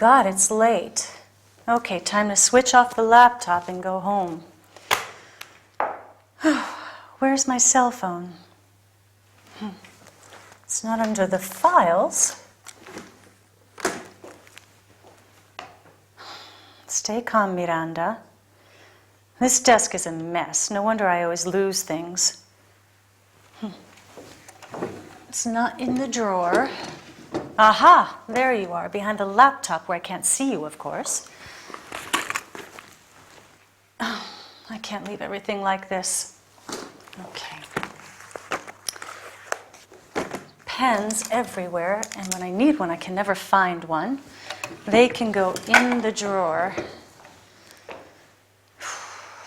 God, it's late. Okay, time to switch off the laptop and go home. Where's my cell phone? It's not under the files. Stay calm, Miranda. This desk is a mess. No wonder I always lose things. It's not in the drawer. Aha! There you are, behind the laptop where I can't see you, of course. Oh, I can't leave everything like this. Okay. Pens everywhere, and when I need one, I can never find one. They can go in the drawer.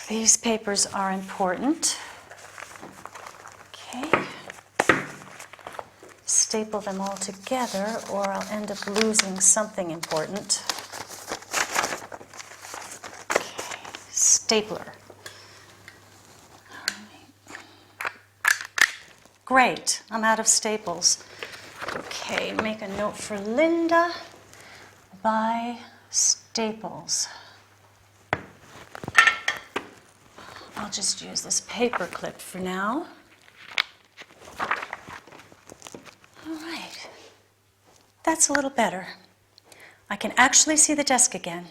These papers are important. Okay. Staple them all together, or I'll end up losing something important. Okay. Stapler. Great, I'm out of staples. Okay, make a note for Linda. Buy staples. I'll just use this paper clip for now. All right, that's a little better. I can actually see the desk again.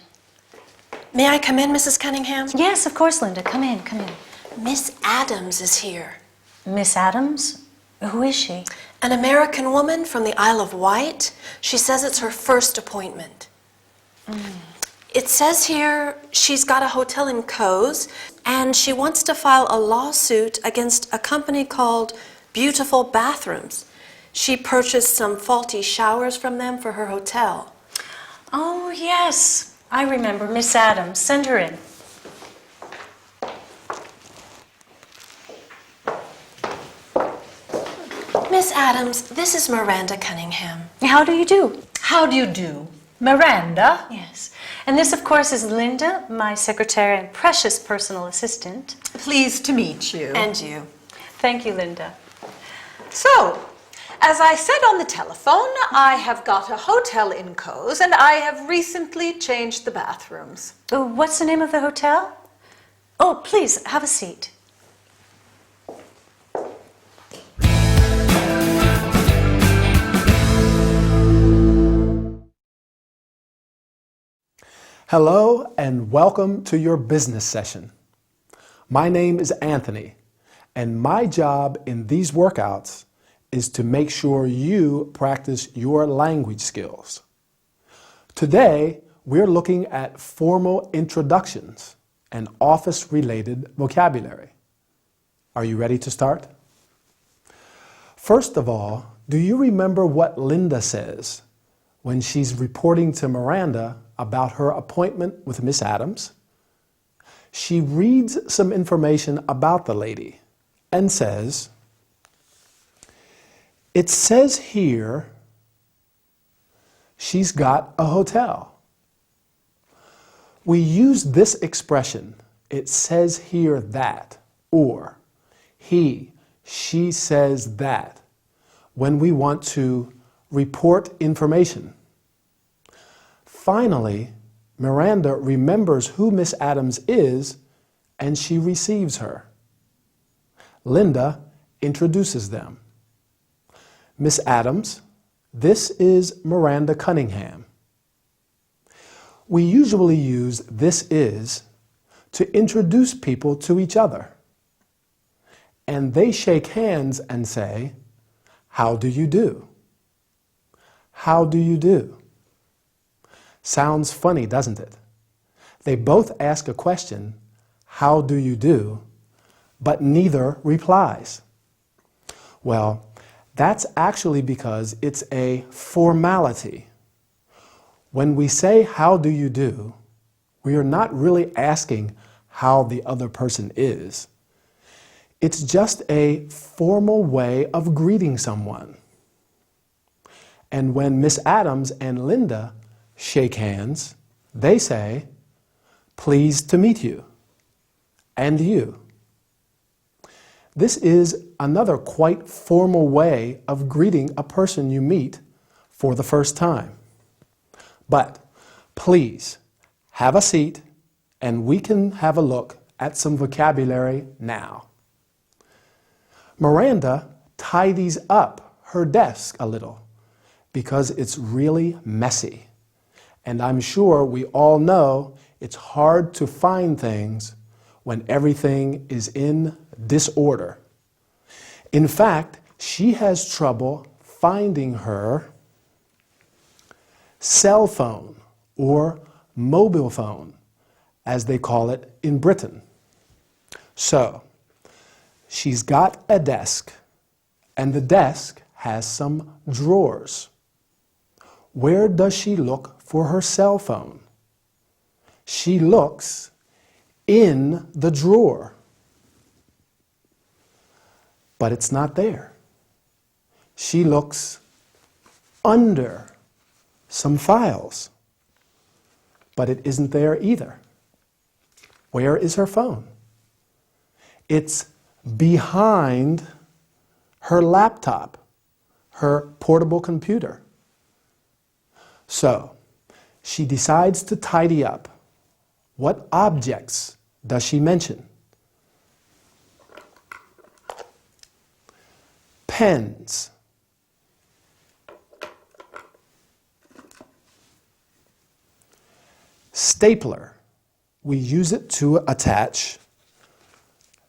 May I come in, Mrs. Cunningham? Yes, of course, Linda. Come in, come in. Miss Adams is here. Miss Adams? Who is she? An American woman from the Isle of Wight. She says it's her first appointment. It says here she's got a hotel in Cowes, and she wants to file a lawsuit against a company called Beautiful Bathrooms. She purchased some faulty showers from them for her hotel. Oh, yes. I remember Miss Adams. Send her in. Miss Adams, this is Miranda Cunningham. How do you do? How do you do? Miranda? Yes. And this, of course, is Linda, my secretary and precious personal assistant. Pleased to meet you. And you. Thank you, Linda. So, as I said on the telephone, I have got a hotel in Cowes, and I have recently changed the bathrooms. Oh, what's the name of the hotel? Oh, please, have a seat. Hello and welcome to your business session. My name is Anthony, and my job in these workouts is to make sure you practice your language skills. Today, we're looking at formal introductions and office-related vocabulary. Are you ready to start? First of all, do you remember what Linda says when she's reporting to Miranda about her appointment with Miss Adams? She reads some information about the lady and says, "It says here she's got a hotel." We use this expression, "it says here that," or "he, she says that," when we want to report information. Finally, Miranda remembers who Miss Adams is, and she receives her. Linda introduces them. "Miss Adams, this is Miranda Cunningham." We usually use "this is" to introduce people to each other. And they shake hands and say, "How do you do?" How do you do? Sounds funny, doesn't it? They both ask a question, "How do you do?" but neither replies. Well, that's actually because it's a formality. When we say, "How do you do?" we are not really asking how the other person is. It's just a formal way of greeting someone. And when Miss Adams and Linda shake hands, they say, "Pleased to meet you," and you. This is another quite formal way of greeting a person you meet for the first time. But Please have a seat and we can have a look at some vocabulary now. Miranda tidies up her desk a little because it's really messy. And I'm sure we all know it's hard to find things when everything is in disorder. In fact, she has trouble finding her cell phone or mobile phone, as they call it in Britain. So, she's got a desk, and the desk has some drawers. Where does she look for her cell phone? She looks in the drawer, but it's not there. She looks under some files, but it isn't there either. Where is her phone? It's behind her laptop, her portable computer. So, she decides to tidy up. What objects does she mention? Pens. Stapler. We use it to attach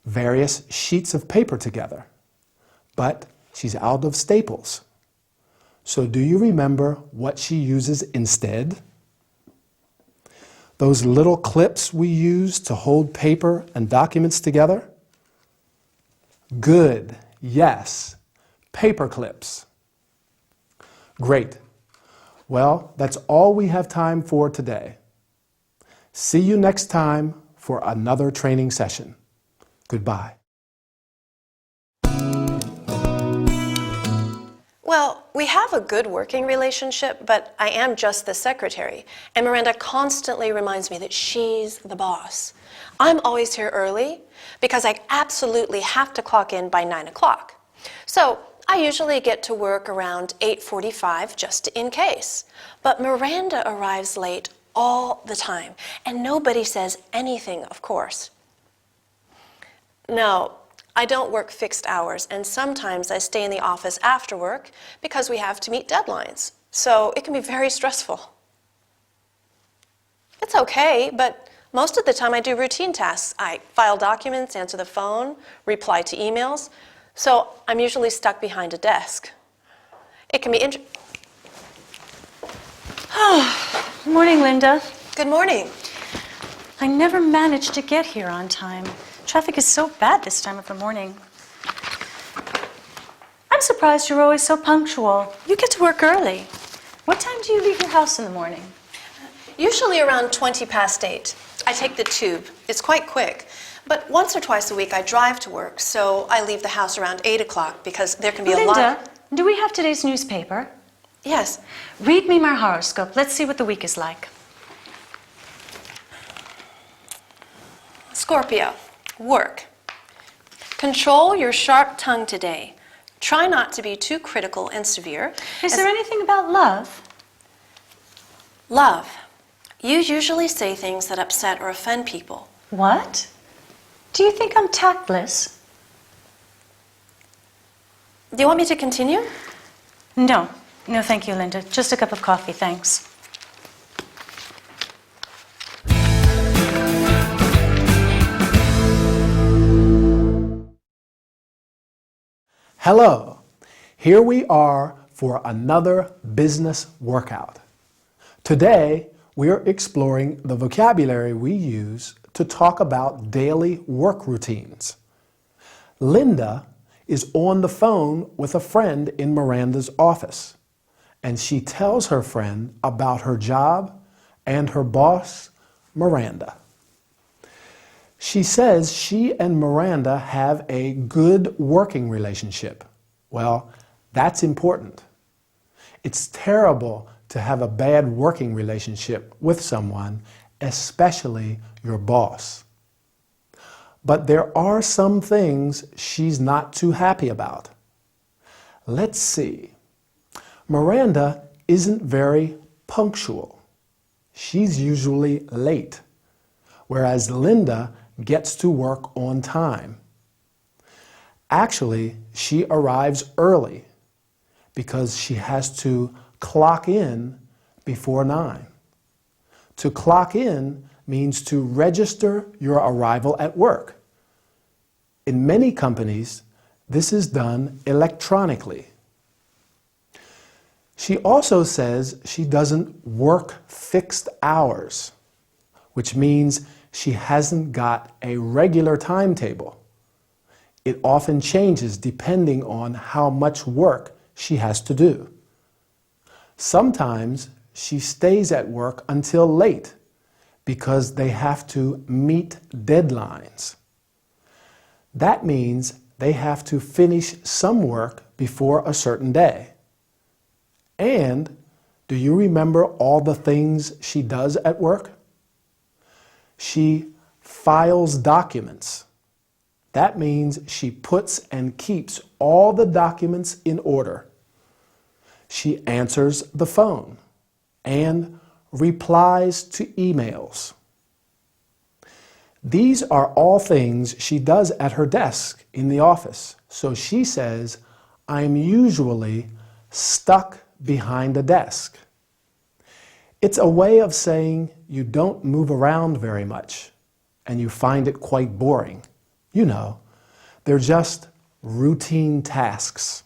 various sheets of paper together, but she's out of staples. So do you remember what she uses instead? Those little clips we use to hold paper and documents together? Good, yes, paper clips. Great. Well, that's all we have time for today. See you next time for another training session. Goodbye. Well, we have a good working relationship, but I am just the secretary, and Miranda constantly reminds me that she's the boss. I'm always here early because I absolutely have to clock in by 9 o'clock. So I usually get to work around 8:45 just in case. But Miranda arrives late all the time, and nobody says anything, of course. No, I don't work fixed hours, and sometimes I stay in the office after work because we have to meet deadlines. So it can be very stressful. It's okay, but most of the time I do routine tasks. I file documents, answer the phone, reply to emails. So I'm usually stuck behind a desk. It can be Morning, Linda. Good morning. I never managed to get here on time. Traffic is so bad this time of the morning. I'm surprised you're always so punctual. You get to work early. What time do you leave your house in the morning? Usually around 20 past 8. I take the tube. It's quite quick. But once or twice a week I drive to work, so I leave the house around 8 o'clock because there can be a lot. Linda, do we have today's newspaper? Yes. Read me my horoscope. Let's see what the week is like. Scorpio, work. Control your sharp tongue today. Try not to be too critical and severe. Is there anything about love? Love. You usually say things that upset or offend people. What? Do you think I'm tactless? Do you want me to continue? No. No, thank you, Linda. Just a cup of coffee, thanks. Hello. Here we are for another business workout. Today, we're exploring the vocabulary we use to talk about daily work routines. Linda is on the phone with a friend in Miranda's office, and she tells her friend about her job and her boss, Miranda. She says she and Miranda have a good working relationship. Well, that's important. It's terrible to have a bad working relationship with someone, especially your boss. But there are some things she's not too happy about. Let's see. Miranda isn't very punctual. she's usually late, whereas Linda gets to work on time. Actually, she arrives early because she has to clock in before 9. To clock in means to register your arrival at work. In many companies, this is done electronically. She also says she doesn't work fixed hours, which means she hasn't got a regular timetable. It often changes depending on how much work she has to do. Sometimes she stays at work until late because they have to meet deadlines. That means they have to finish some work before a certain day. And do you remember all the things she does at work? She files documents. That means she puts and keeps all the documents in order. She answers the phone and replies to emails. These are all things she does at her desk in the office. So she says, I'm usually stuck behind a desk. It's a way of saying you don't move around very much and you find it quite boring. You know, they're just routine tasks.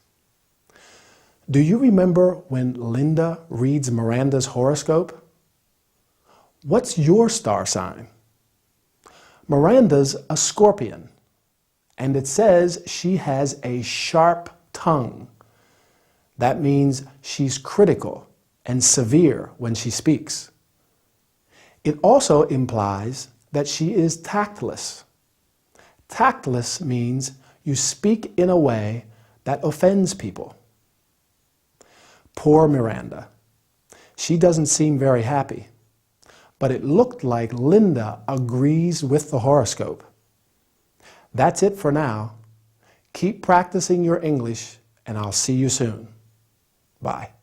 Do you remember when Linda reads Miranda's horoscope? What's your star sign? Miranda's a Scorpion, and it says she has a sharp tongue. That means she's critical and severe when she speaks. It also implies that she is tactless. Tactless means you speak in a way that offends people. Poor Miranda. She doesn't seem very happy, but it looked like Linda agrees with the horoscope. That's it for now. Keep practicing your English, and I'll see you soon. Bye.